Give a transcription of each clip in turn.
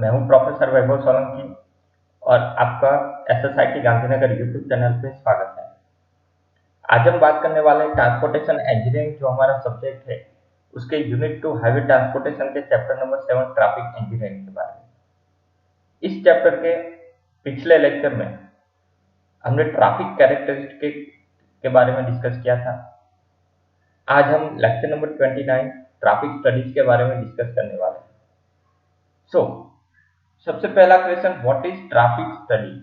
मैं हूं प्रोफेसर वैभव सोलंकी और आपका एसएसआईटी गांधीनगर यूट्यूब चैनल पे स्वागत है। आज हम बात करने वाले हैं ट्रांसपोर्टेशन इंजीनियरिंग जो हमारा सब्जेक्ट है उसके यूनिट 2 हाईवे ट्रांसपोर्टेशन के चैप्टर नंबर 7 ट्रैफिक इंजीनियरिंग के बारे में। इस चैप्टर के पिछले लेक्चर में हमने ट्रैफिक कैरेक्टरिस्टिक के बारे में डिस्कस किया था। आज हम लेक्चर नंबर 29 ट्रैफिक स्टडीज के बारे में डिस्कस करने वाले हैं। सबसे पहला question, what is traffic study?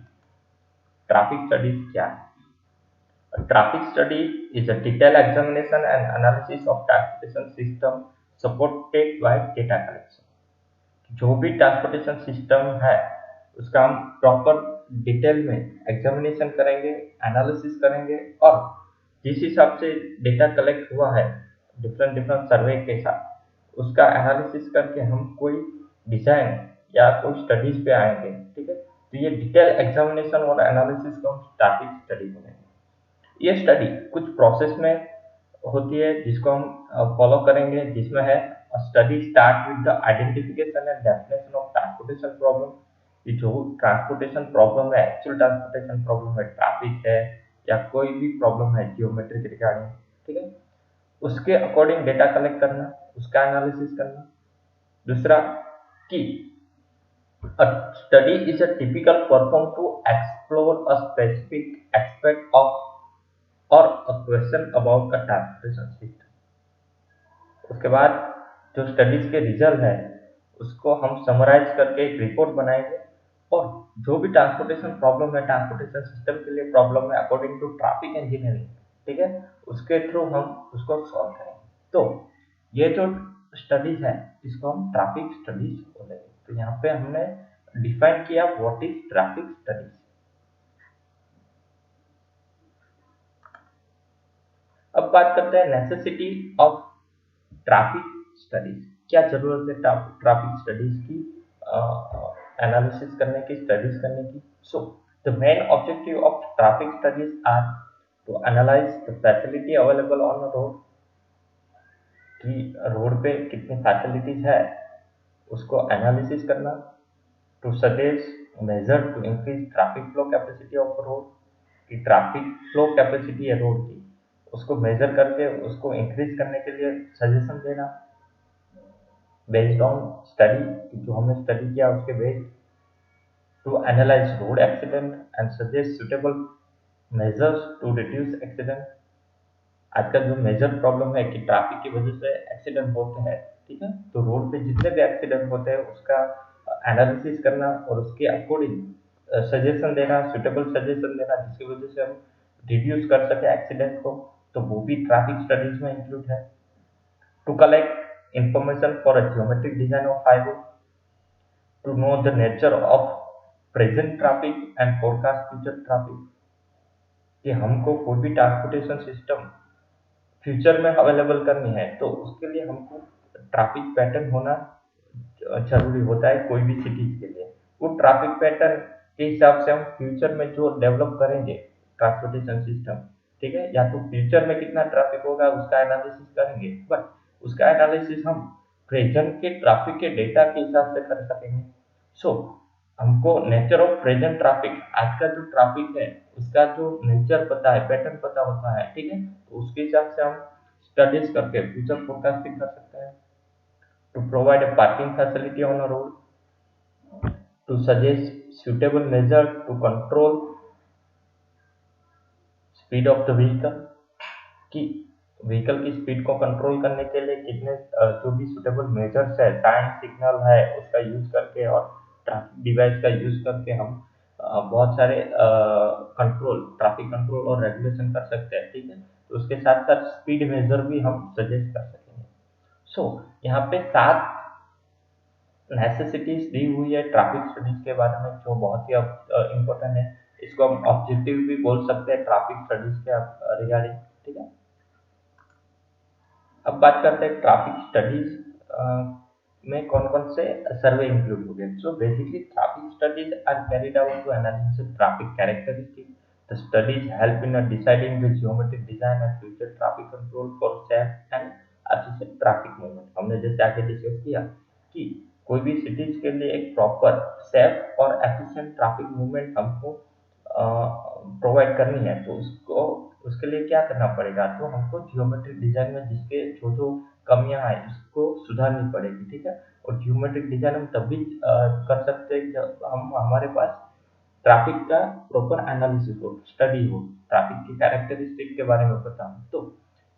Traffic studies क्या है? Traffic study is a detailed examination and analysis of transportation system supported by data collection. जो भी ट्रांसपोर्टेशन सिस्टम है उसका हम प्रॉपर डिटेल में एग्जामिनेशन करेंगे, एनालिसिस करेंगे और जिस हिसाब से डेटा कलेक्ट हुआ है डिफरेंट सर्वे के साथ उसका एनालिसिस करके हम कोई डिजाइन या कोई स्टडीज पे आएंगे। ठीक है, तो ये डिटेल एग्जामिनेशन और एनालिसिस को हम ट्रैफिक स्टडी बोलेंगे। ये स्टडी कुछ प्रोसेस में होती है जिसको हम फॉलो करेंगे, जिसमें है study start with the identification and definition of transportation problem. ये जो ट्रांसपोर्टेशन प्रॉब्लम है, एक्चुअल ट्रांसपोर्टेशन प्रॉब्लम है, ट्रैफिक है या कोई भी प्रॉब्लम है जियोमेट्रिक रिगार्डिंग, ठीक है, उसके अकॉर्डिंग डेटा कलेक्ट करना, उसका एनालिसिस करना। दूसरा कि a study is a typical performed to explore a specific aspect of और a question about a transportation system. उसके बाद जो स्टडीज के रिजल्ट है उसको हम समराइज करके एक रिपोर्ट बनाएंगे और जो भी ट्रांसपोर्टेशन प्रॉब्लम है, ट्रांसपोर्टेशन सिस्टम के लिए प्रॉब्लम है अकॉर्डिंग टू ट्रैफिक इंजीनियरिंग, ठीक है, उसके थ्रू हम उसको सॉल्व करेंगे। तो ये जो स्टडीज है इसको हम ट्रैफिक स्टडीज बोलेंगे। तो यहाँ पे हमने डिफाइन किया व्हाट इज ट्रैफिक स्टडीज। अब बात करते हैं नेसेसिटी ऑफ ट्रैफिक स्टडीज। क्या जरूरत है ट्रैफिक स्टडीज की एनालिसिस करने की, स्टडीज करने की? So the main objective of traffic studies are to analyse the facility available on the road, कि रोड पे कितनी फैसिलिटीज है उसको एनालिसिस करना, to suggest measure to increase traffic flow capacity of road, कि ट्रैफिक फ्लो कैपेसिटी है road की उसको मेजर करके उसको इंक्रीज करने के लिए सजेशन देना बेस्ड ऑन स्टडी, जो हमने स्टडी किया उसके based, to analyse road accident and suggest suitable measures to reduce accident. आजकल जो मेजर प्रॉब्लम है कि ट्रैफिक की वजह से एक्सीडेंट होते हैं, ठीक है, तो रोड पे जितने भी एक्सीडेंट होते हैं उसका एनालिसिस करना और उसके अकॉर्डिंग सजेशन देना, सुटेबल सजेशन देना जिसकी वजह से हम रिड्यूस कर सके एक्सीडेंट को, तो वो भी ट्रैफिक स्टडीज में इंक्लूड है। To collect information for a geometric design of highway, to know the nature of present traffic and forecast future traffic, कि हमको कोई भी ट्रांसपोर्टेशन सिस्टम फ्यूचर में अवेलेबल करनी है तो उसके लिए हमको ट्रैफिक पैटर्न होना जरूरी होता है कोई भी सिटीज के लिए। वो ट्रैफिक पैटर्न के हिसाब से हम फ्यूचर में जो डेवलप करेंगे ट्रांसपोर्टेशन सिस्टम, ठीक है, या तो फ्यूचर में कितना ट्रैफिक होगा उसका एनालिसिस करेंगे, बट उसका एनालिसिस हम प्रेजेंट के ट्रैफिक के डेटा के हिसाब से कर सकेंगे। सो हमको नेचर ऑफ प्रेजेंट ट्रैफिक, आज का जो ट्रैफिक है उसका जो नेचर पता है, पैटर्न पता होता है, ठीक है, तो उसके हिसाब से हम स्टडीज करके फ्यूचर फोरकास्टिंग कर सकते हैं। To provide a parking facility on a road, to suggest suitable measure to control speed of the vehicle, कि व्हीकल की स्पीड को कंट्रोल करने के लिए कितने जो भी सुटेबल मेजर्स है, साइन सिग्नल है उसका यूज करके और ट्रैफिक डिवाइस का यूज करके हम बहुत सारे कंट्रोल, ट्रैफिक कंट्रोल और रेगुलेशन कर सकते हैं, ठीक है, तो उसके साथ साथ स्पीड मेजर भी हम सजेस्ट कर सकेंगे। सो यहाँ पे 7 नेसेसिटीज दी हुई है ट्रैफिक स्टडीज के बारे में जो बहुत ही इम्पोर्टेंट है। इसको हम ऑब्जेक्टिव भी बोल सकते हैं ट्रैफिक स्टडीज के रिगार्डिंग, ठीक है। अब बात करते हैं ट्रैफिक स्टडीज में कौन कौन से सर्वे इंक्लूड हो गए। So basically traffic studies are carried out to analysis traffic characteristic, the studies help in deciding the geometric design and future traffic control for safe and efficient traffic movement. हमने जैसे आगे discuss किया कि कोई भी cities के लिए एक प्रॉपर सेफ और एफिशिएंट ट्रैफिक मूवमेंट हमको प्रोवाइड करनी है, तो उसको उसके लिए क्या करना पड़ेगा, तो हमको जियोमेट्रिक डिजाइन में जिसके जो जो कमियां हैं उसको सुधारनी पड़ेगी, ठीक है। और जियोमेट्रिक डिजाइन हम तभी कर सकते हैं जब हम हमारे पास ट्रैफिक का प्रॉपर एनालिसिस हो, स्टडी हो, ट्रैफिक की कैरेक्टरिस्टिक के बारे में पता हो। तो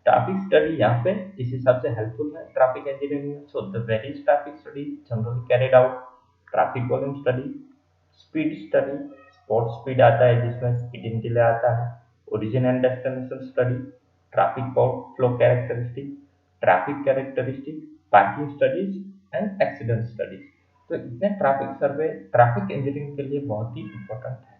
ट्रैफिक स्टडी यहाँ पे इस हिसाब से हेल्पफुल है ट्रैफिक इंजीनियरिंग में। So the various traffic study generally carried out: traffic volume study, speed study, spot speed आता है जिसमें स्पीडिंग डिले आता है, origin and destination study, traffic flow characteristic, traffic characteristic, parking studies and accident studies. तो इतने traffic सर्वे traffic engineering के लिए बहुत ही इंपॉर्टेंट है।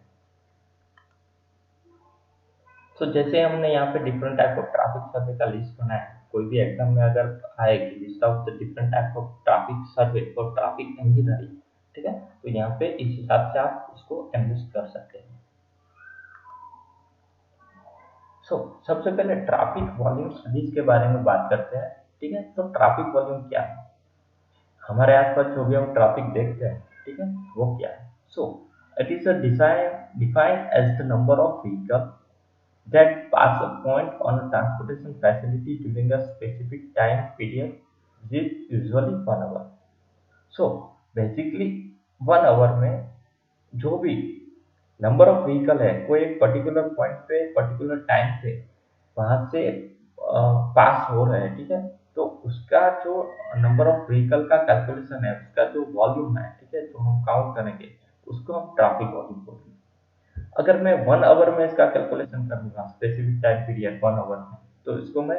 तो जैसे हमने यहाँ पे डिफरेंट टाइप ऑफ ट्रैफिक सर्वे का लिस्ट बनाया है, कोई भी एग्जाम में अगर आएगी list of the different type of traffic survey for traffic engineering, ठीक है, तो यहाँ पे इस हिसाब से आप उसको एडजस्ट कर सकते हैं। सबसे पहले ट्रैफिक वॉल्यूम स्टडीज के बारे में बात करते हैं, ठीक है। तो ट्रैफिक वॉल्यूम क्या है, हमारे आसपास जो भी हम ट्रैफिक देखते हैं, ठीक है, वो क्या है। It is defined as the number of vehicle that pass a point on a transportation facility during a specific time period, which is usually 1 hour. So basically 1 hour में जो भी नंबर ऑफ व्हीकल है, कोई एक particular point पे particular time पे वहां से पास हो रहे हैं, ठीक है, तो उसका जो नंबर ऑफ व्हीकल का कैलकुलेशन है, उसका जो वॉल्यूम है, ठीक है, जो हम काउंट करेंगे उसको हम ट्रैफिक वॉल्यूम बोलेंगे। अगर मैं 1 आवर में इसका कैलकुलेशन करूंगा, स्पेसिफिक टाइम पीरियड 1 आवर में, तो इसको मैं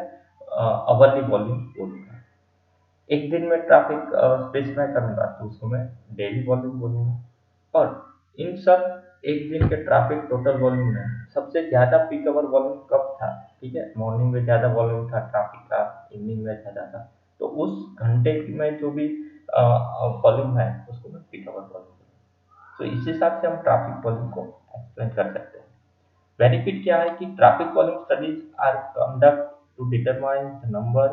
आवरली वॉल्यूम बोलूंगा। एक दिन में ट्रैफिक स्पेसिफाई करूंगा तो उसको मैं डेली वॉल्यूम बोलूंगा। और इन सब एक दिन के ट्रैफिक टोटल वॉल्यूम में सबसे ज्यादा पीक आवर वॉल्यूम कब था, ठीक है, मॉर्निंग में ज्यादा वॉल्यूम था ट्रैफिक का, इवनिंग में ज्यादा था, तो उस घंटे में जो भी वॉल्यूम है उसको मैं पीक आवर वॉल्यूम। तो इस हिसाब से हम ट्रैफिक वॉल्यूम को एक्सप्लेन कर सकते हैं। बेनिफिट क्या है कि traffic volume studies are conduct to determine the number,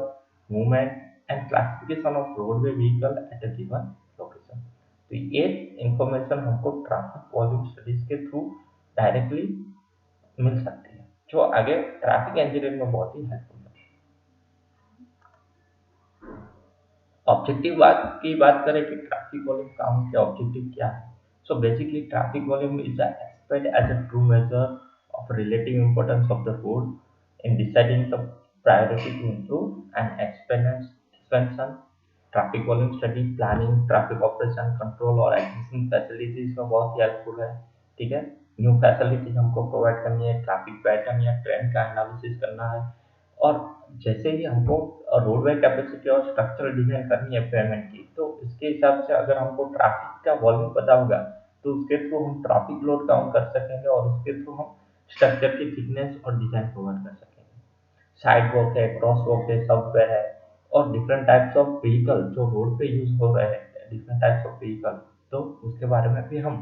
movement and classification of roadway vehicle at a given location. तो ये इंफॉर्मेशन हमको ट्रैफिक वॉल्यूम स्टडीज के थ्रू डायरेक्टली मिल सकती है, जो आगे ट्रैफिक इंजीनियरिंग में बहुत ही हेल्पफुल है। ऑब्जेक्टिव की बात करें कि ट्रैफिक वॉल्यूम काउंट के ऑब्जेक्टिव क्या है। Basically traffic volume is expected as a true measure of relative importance of the road in deciding the priority to improve and expansion traffic volume study planning traffic operation control और existing facilities में बहुत ही helpful है, ठीक है। New facilities हमको provide करनी है, traffic pattern या ट्रेंड का एनालिसिस करना है, और जैसे ही हमको रोडवे कैपेसिटी और स्ट्रक्चरल डिजाइन करनी है पेमेंट की, तो इसके हिसाब से अगर हमको ट्रैफिक का वॉल्यूम पता होगा तो उसके थ्रू हम ट्रैफिक लोड काउंट कर सकेंगे और उसके थ्रू हम स्ट्रक्चर की थिकनेस और डिजाइन प्रोवाइड कर सकेंगे। साइड वॉक है, क्रॉस वॉक है, सबवे है, और डिफरेंट टाइप्स ऑफ व्हीकल जो रोड पे यूज हो रहे हैं, डिफरेंट टाइप्स ऑफ व्हीकल, तो उसके बारे में भी हम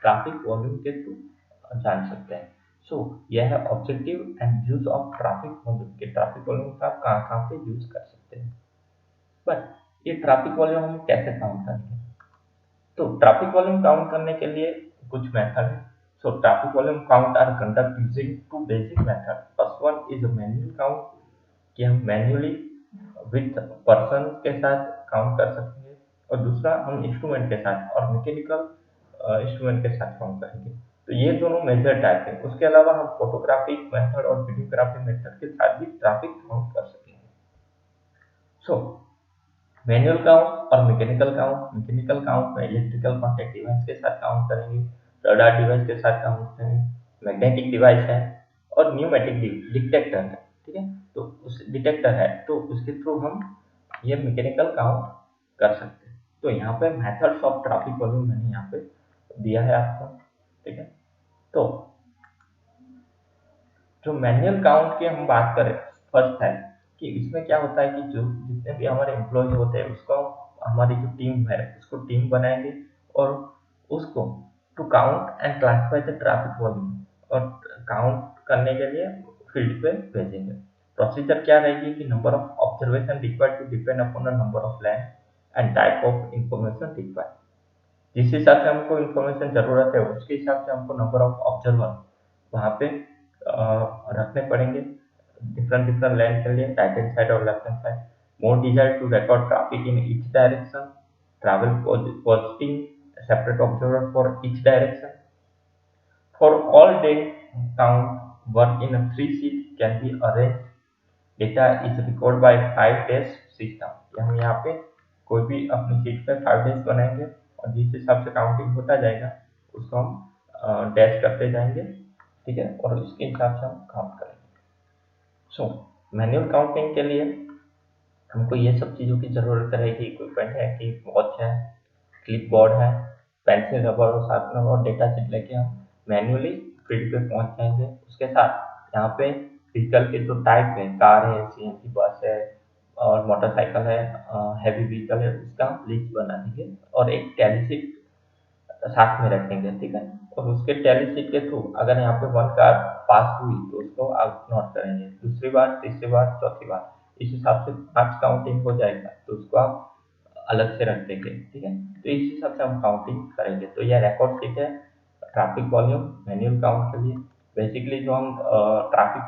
ट्रैफिक वॉल्यूम के थ्रू जान सकते हैं। यह है objective and use of traffic volume के ट्रैफिक वॉल्यूम का कहाँ पे यूज कर सकते हैं। बट ये ट्रैफिक वॉल्यूम हम कैसे काउंट करेंगे, तो ट्रैफिक वॉल्यूम काउंट करने के लिए कुछ मेथड है। Traffic volume count are conducted using two basic methods. First one is a manual count, कि हम मैन्युअली विथ पर्सन के साथ काउंट कर सकते हैं, और दूसरा हम इंस्ट्रूमेंट के साथ और मैकेनिकल इंस्ट्रूमेंट के साथ काउंट करेंगे। तो ये दोनों मेजर टाइप है। उसके अलावा हम फोटोग्राफिक मेथड और वीडियोग्राफी मेथड के साथ भी ट्रैफिक काउंट कर सकेंगे। मैनुअल काउंट और मैकेनिकल काउंट, मैकेनिकल काउंट में इलेक्ट्रिकल कॉन्टैक्ट डिवाइस के साथ काउंट करेंगे, रडार डिवाइस के साथ काउंट करेंगे, मैग्नेटिक डिवाइस है और न्यूमेटिक डिटेक्टर है, ठीक है। तो उस डिटेक्टर है तो उसके थ्रू हम ये मैकेनिकल काउंट कर सकते हैं। तो यहाँ पे मेथड्स ऑफ ट्रैफिक वॉल्यूम मैंने यहाँ पे दिया है आपको, ठीक है। तो जो मैनुअल काउंट की हम बात करें, फर्स्ट है कि इसमें क्या होता है कि जो जितने भी हमारे एम्प्लॉय होते हैं उसको हमारी जो टीम है उसको टीम बनाएंगे और उसको to count and classify the traffic volume, और काउंट करने के लिए फील्ड पे भेजेंगे। प्रोसीजर क्या रहेगी कि number of observation required to depend upon the number of land and type of information required. जिस हिसाब से हमको इंफॉर्मेशन जरूरत है उसके हिसाब से हमको नंबर ऑफ ऑब्जर्वर वहाँ पे रखने पड़ेंगे डिफरेंट डिफरेंट लैंड के लिए, राइट हैंड साइड और left hand side. More desire to record traffic in each direction, travel positive separate observer for each direction. For all day count work in a 3 sheet can be arranged. Data is recorded by 5 days system। हम यहाँ पे कोई भी अपनी sheet पे 5 days बनाएंगे और जिस हिसाब से काउंटिंग होता जाएगा उसको हम डैश करते जाएंगे, ठीक है, और उसके हिसाब से हम काउंट करेंगे। सो मैनुअल काउंटिंग के लिए हमको ये सब चीज़ों की ज़रूरत रहेगी। इक्विपमेंट है कि वॉच है, क्लिप बोर्ड है, पेंसिल रबर और शार्पनर और डेटा शीट लेके हम मैन्युअली फील्ड पे पहुंच जाएंगे। उसके साथ यहाँ पे व्हीकल के जो टाइप है, कार है, सीएनजी बस है और मोटरसाइकिल है, हैवी व्हीकल है, उसका लिस्ट बना देंगे और एक टैली शीट साथ में रखेंगे, ठीक है। और उसके टैली शीट के थ्रू अगर यहाँ पे 1 कार पास हुई तो उसको आप नोट करेंगे, दूसरी बार, तीसरी बार, चौथी बार, इस हिसाब से 5 काउंटिंग हो जाएगा तो उसको आप अलग से रख देंगे, ठीक है। तो इस हिसाब से हम काउंटिंग करेंगे। तो यह रिकॉर्ड शीट है ट्रैफिक वॉल्यूम मैनुअल काउंट के लिए। बेसिकली जो हम ट्रैफिक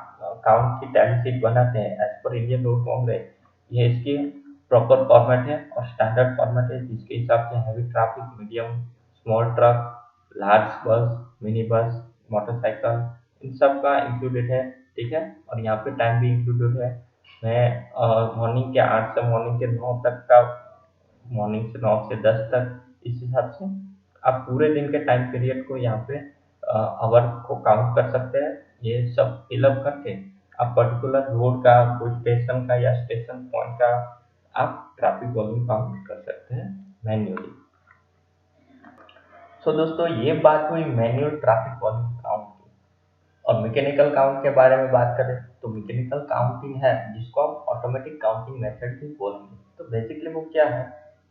काउंट की टैली शीट बनाते हैं as per Indian road Congress, ये इसकी प्रॉपर फॉर्मेट है और स्टैंडर्ड फॉर्मेट है जिसके हिसाब से heavy traffic, medium, small truck, large बस, मिनी बस, मोटरसाइकिल, इन सब का इंक्लूडेड है, ठीक है। और यहाँ पे टाइम भी इंक्लूडेड है। मैं मॉर्निंग के 8 से मॉर्निंग के 9 तक का, मॉर्निंग से 9 से 10 तक, इस हिसाब से आप पूरे दिन के टाइम पीरियड को यहाँ पे आवर को काउंट कर सकते हैं। ये सब फिलअप करके आप पर्टिकुलर रोड का, कोई स्टेशन का या स्टेशन पॉइंट का आप ट्रैफिक वॉल्यूम काउंट कर सकते हैं मैन्युअली। सो दोस्तों ये बात हुई मैनुअल ट्रैफिक वॉल्यूम काउंट की। और मैकेनिकल काउंट के बारे में बात करें तो मैकेनिकल काउंटिंग है जिसको हम ऑटोमेटिक काउंटिंग मेथड भी बोलेंगे। तो बेसिकली वो क्या है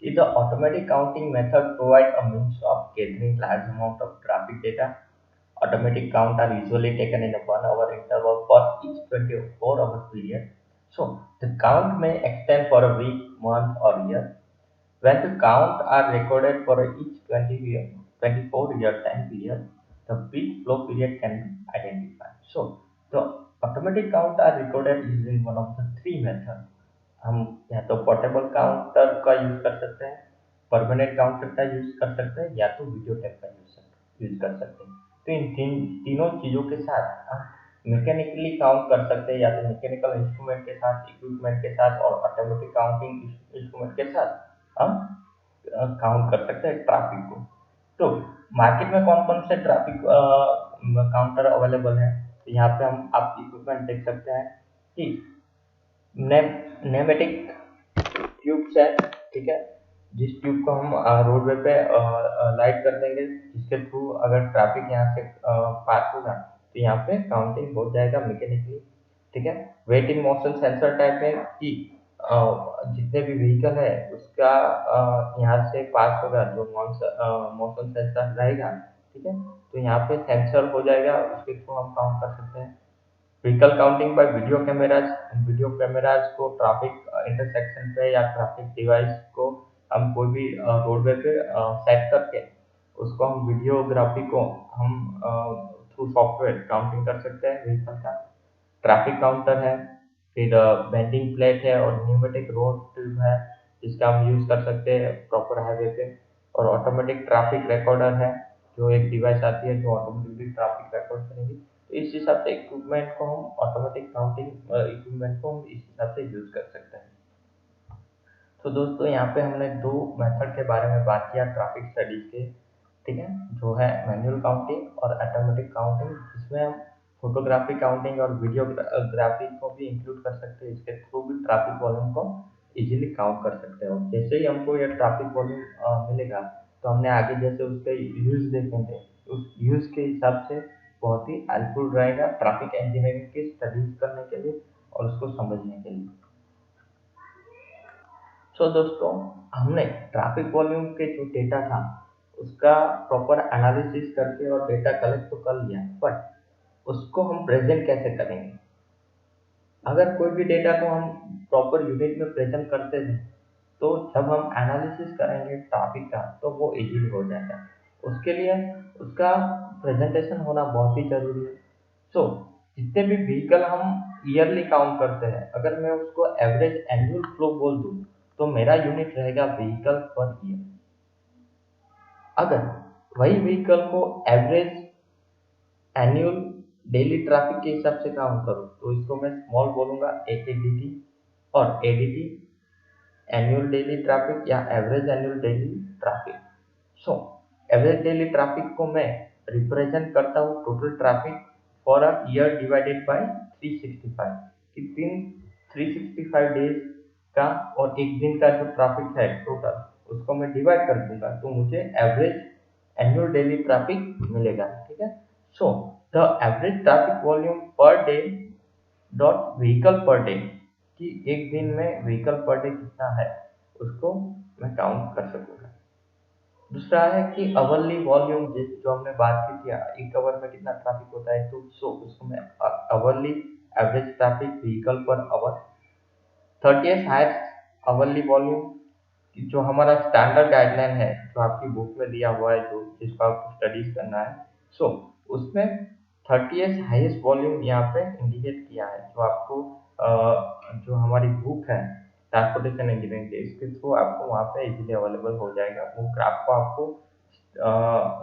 कि the automatic counting method provide a means of gathering large amount of traffic data. Automatic count are usually taken in a 1 hour interval for each 24-hour period. So the count may extend for a week, month, or year. When the count are recorded for each 24-year time period, the peak flow period can be identified. So the automatic count are recorded using one of the 3 methods. हम या तो portable counter का use कर सकते हैं, permanent counter का use कर सकते हैं, या तो वीडियो टेप का यूज कर सकते हैं। तो इन तीनों चीजों के साथ हम मैकेनिकली काउंट कर सकते हैं, या तो मैकेनिकल इंस्ट्रूमेंट के साथ, इक्विपमेंट के साथ, और ऑटोमेटिक काउंटिंग इंस्ट्रूमेंट के साथ हम काउंट कर सकते हैं ट्रैफिक को। तो मार्केट में कौन कौन से ट्रैफिक काउंटर अवेलेबल है, तो यहाँ पे हम आप इक्विपमेंट देख सकते हैं कि नेमेटिक ट्यूब्स है, ठीक है, जिस ट्यूब को हम रोडवे पे लाइट कर देंगे, जिसके थ्रू अगर ट्रैफिक यहाँ से पास होगा तो यहाँ पे काउंटिंग हो जाएगा मैकेनिकली, ठीक है। Weight in motion sensor type है कि जितने भी व्हीकल है उसका यहाँ से पास होगा जो मोशन सेंसर रहेगा, ठीक है, तो यहाँ पे सेंसर हो जाएगा, उसके थ्रू हम काउंट कर सकते हैं। Vehicle counting by video cameras को ट्रैफिक इंटरसेक्शन पे या ट्रैफिक डिवाइस को हम कोई भी रोडवे पे सेट करके उसको हम वीडियोग्राफी को हम थ्रू सॉफ्टवेयर काउंटिंग कर सकते हैं व्हीकल का। ट्रैफिक काउंटर है, फिर बेंडिंग प्लेट है और न्यूमेटिक रोड ट्यूब है जिसका हम यूज कर सकते हैं प्रॉपर हाईवे पे। और ऑटोमेटिक ट्रैफिक रिकॉर्डर है जो एक डिवाइस आती है जो ऑटोमेटिकली ट्रैफिक रिकॉर्ड करेगी। तो इस हिसाब से इक्विपमेंट को हम ऑटोमेटिक काउंटिंग इक्विपमेंट को हम इस हिसाब से यूज कर सकते हैं। तो दोस्तों यहाँ पे हमने 2 मेथड के बारे में बात किया ट्रैफिक स्टडीज के, ठीक है, जो है मैनुअल काउंटिंग और ऑटोमेटिक काउंटिंग, जिसमें हम फोटोग्राफी काउंटिंग और वीडियोग्राफी को भी इंक्लूड कर सकते हैं। इसके थ्रू भी ट्रैफिक वॉल्यूम को इजीली काउंट कर सकते हैं। और जैसे ही हमको यह ट्रैफिक वॉल्यूम मिलेगा तो हमने आगे जैसे उसके यूज देखेंगे, उस यूज के हिसाब से बहुत ही हेल्पफुल रहेगा ट्रैफिक इंजीनियरिंग की स्टडीज करने के लिए और उसको समझने के लिए। सो दोस्तों हमने ट्रैफिक वॉल्यूम के जो डेटा था उसका प्रॉपर एनालिसिस करके और डेटा कलेक्ट तो कर लिया, बट उसको हम प्रेजेंट कैसे करेंगे। अगर कोई भी डेटा को हम प्रॉपर यूनिट में प्रेजेंट करते थे तो जब हम एनालिसिस करेंगे ट्रैफिक का तो वो इजीली हो जाएगा। उसके लिए उसका प्रेजेंटेशन होना बहुत ही जरूरी है। सो जितने भी व्हीकल हम ईयरली काउंट करते हैं, अगर मैं उसको एवरेज एनुअल फ्लो बोल दूं तो मेरा यूनिट रहेगा व्हीकल पर ईयर। अगर वही व्हीकल को एवरेज एनुअल डेली ट्रैफिक के हिसाब से काउंट करूँ तो इसको मैं स्मॉल बोलूंगा एटीडीटी, और एडीटी एनुअल डेली ट्रैफिक या average annual daily traffic. So average daily traffic को मैं रिप्रेजेंट करता हूँ total traffic for a year divided by 365, कि 365 डेज का और एक दिन का जो ट्रैफिक है टोटल, उसको मैं डिवाइड कर दूंगा तो मुझे एवरेज एनुअल डेली ट्रैफिक मिलेगा। ठीक है। So the average traffic volume per day dot vehicle per day, कि एक दिन में व्हीकल पर डे कितना है उसको मैं काउंट कर सकूंगा। दूसरा है कि अवरली वॉल्यूम, जो हमने बात की थी एक आवर में कितना ट्रैफिक होता है, तो उसको मैं hourly average traffic vehicle per hour. 30th highest hourly volume, जो हमारा स्टैंडर्ड गाइडलाइन है जो आपकी बुक में दिया हुआ है, जो जिसको आपको स्टडीज करना है, सो उसमें 30th हाईएस्ट वॉल्यूम यहाँ पे इंडिकेट किया है, जो आपको जो हमारी बुक है ट्रांसपोर्टेशन इंजीनियरिंग के, इसके थ्रू आपको वहाँ पे इजीली अवेलेबल हो जाएगा। वो ग्राफ को आपको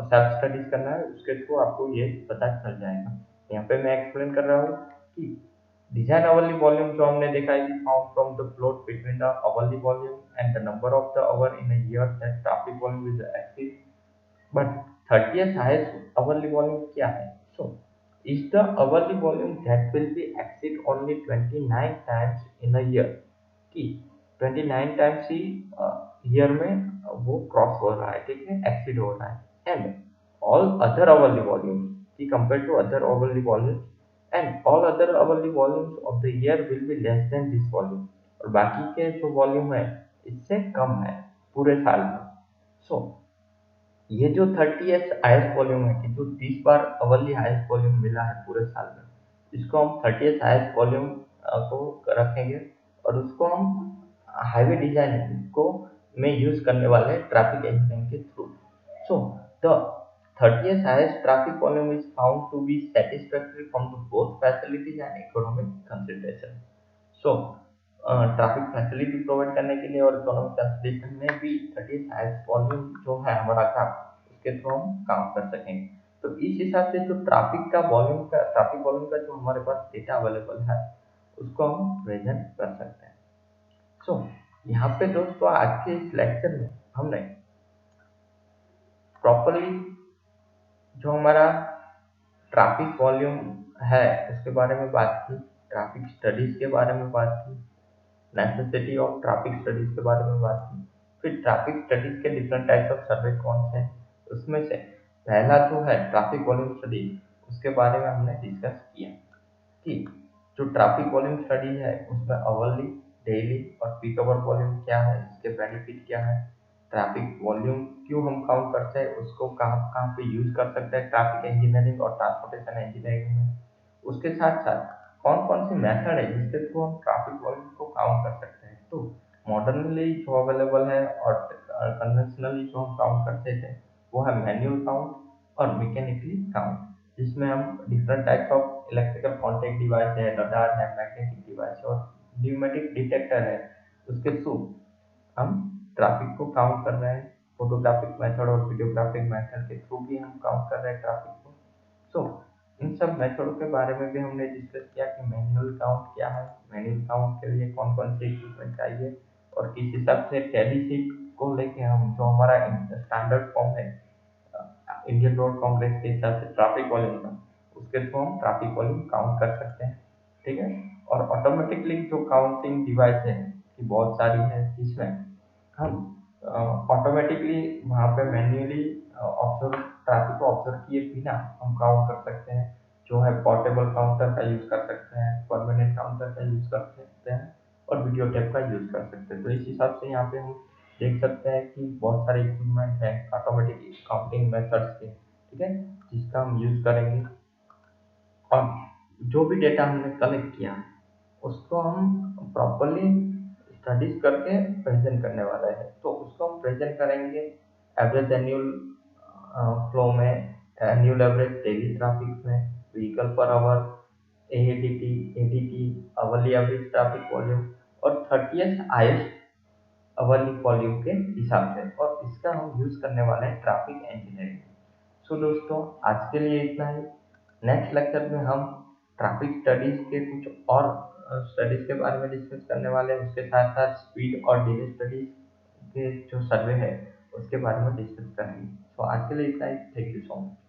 सेल्फ स्टडीज करना है, उसके थ्रू आपको ये पता चल जाएगा। यहाँ पे मैं एक्सप्लेन कर रहा हूँ कि डिजाइन अवरली वॉल्यूम जो हमने देखा है, found from the plot between the hourly volume and the number of the hour in a year that traffic volume is exists. But 30th highest hourly volume क्या है? सो is the hourly volume that will be exceed only 29 times in a year, कि 29 times ही year में वो cross हो रहा है, ठीक है, एक्सीड हो रहा है। And all other hourly volume, की compare to other hourly volume, and all other hourly volumes of the year will be less than this volume, और बाकी के जो वॉल्यूम है इससे कम है पूरे साल में। सो ये जो 30th हाईएस्ट वॉल्यूम है, कि जो 30 बार अवरली हाईएस्ट वॉल्यूम मिला है पूरे साल में, इसको हम 30th हाईएस्ट वॉल्यूम को रखेंगे, और उसको हम हाईवे डिजाइन को में यूज करने वाले ट्रैफिक इंजीनियरिंग के through. So the 30th highest traffic volume is found to be satisfactory from the both facilities and economic consideration. So traffic facility provide करने के लिए और इकोनॉमिक कंसिडरेशन में भी 30th हाईएस्ट वॉल्यूम जो है हमारा ग्राफ, उसके थ्रू हम काम कर सकेंगे। तो इस हिसाब से जो ट्रैफिक वॉल्यूम का जो हमारे पास डेटा अवेलेबल है, उसको हम प्रेजेंट कर सकते हैं। सो यहाँ पे दोस्तों आज के इस लेक्चर में हमने प्रॉपरली जो हमारा ट्रैफिक वॉल्यूम है उसके बारे में बात की, ट्रैफिक स्टडीज के बारे में बात की, नेसेसिटी ऑफ ट्रैफिक स्टडीज के बारे में बात की। फिर ट्रैफिक स्टडीज के डिफरेंट टाइप्स ऑफ सर्वे कौन से हैं, उसमें से पहला जो है ट्रैफिक वॉल्यूम स्टडी, उसके बारे में हमने डिस्कस किया कि जो ट्रैफिक वॉल्यूम स्टडी है उसमें अवरली, डेली और पीक आवर वॉल्यूम क्या है, इसके बेनिफिट क्या है, ट्रैफिक वॉल्यूम क्यों हम काउंट करते हैं, उसको कहाँ कहाँ पे यूज कर सकते हैं ट्रैफिक इंजीनियरिंग और ट्रांसपोर्टेशन इंजीनियरिंग में। उसके साथ साथ कौन कौन सी मेथड है जिसके थ्रू हम ट्रैफिक वॉल्यूम को काउंट कर सकते हैं। तो मॉडर्नली जो अवेलेबल है और कन्वेंशनली जो हम काउंट करते थे वो है मैनुअल काउंट और मैकेनिकली काउंट, जिसमें हम different types of electrical contact device है, रडार है, मैग्नेटिक डिवाइस और न्यूमेटिक डिटेक्टर है, उसके थ्रू हम ट्रैफिक को काउंट कर रहे हैं। फोटोग्राफिक मेथड और वीडियोग्राफिक मेथड के थ्रू भी हम काउंट कर रहे हैं ट्रैफिक को। सो इन सब मेथडों के बारे में भी हमने डिस्कस किया कि मैनुअल काउंट क्या है, मैनुअल काउंट के लिए कौन कौन से इक्विपमेंट चाहिए, और किस हिसाब से टैली शीट को लेके हम जो हमारा स्टैंडर्ड फॉर्म है इंडियन रोड कांग्रेस के हिसाब से ट्रैफिक वॉल्यूम का, उसके थ्रू हम ट्रैफिक वॉल्यूम काउंट कर सकते हैं। ठीक है। और ऑटोमेटिकली जो काउंटिंग डिवाइस है कि बहुत सारी है, जिसमें हम ऑटोमेटिकली वहाँ पे मैन्युअली ऑब्जर्व ट्रैफिक को ऑब्जर्व किए बिना हम काउंट कर सकते हैं। जो है पोर्टेबल काउंटर का यूज कर सकते हैं, परमानेंट काउंटर का यूज कर सकते हैं, और वीडियो टेप का यूज कर सकते हैं। तो इस हिसाब से यहाँ पे हम देख सकते हैं कि बहुत सारे इक्विपमेंट हैं ऑटोमेटिक काउंटिंग मेथड्स के, ठीक है, जिसका हम यूज करेंगे। और जो भी डेटा हमने कलेक्ट किया उसको हम प्रॉपरली स्टडीज करके प्रेजेंट करने वाला है, तो उसको हम प्रेजेंट करेंगे एवरेज एनुअल फ्लो में, एनुअल एवरेज डेली ट्रैफिक में, vehicle per hour, ADT hourly average traffic volume, और 30th हाईएस्ट अवर्ली वॉल्यूम के हिसाब से, और इसका हम यूज करने वाले हैं ट्रैफिक इंजीनियरिंग। सो दोस्तों, आज के लिए इतना ही। नेक्स्ट लेक्चर में हम ट्रैफिक स्टडीज के कुछ और स्टडीज के बारे में डिस्कस करने वाले हैं, उसके साथ साथ स्पीड और डिले स्टडीज के जो सर्वे है उसके बारे में डिस्कस करेंगे। तो आज के लिए इतना ही। Thank you so much.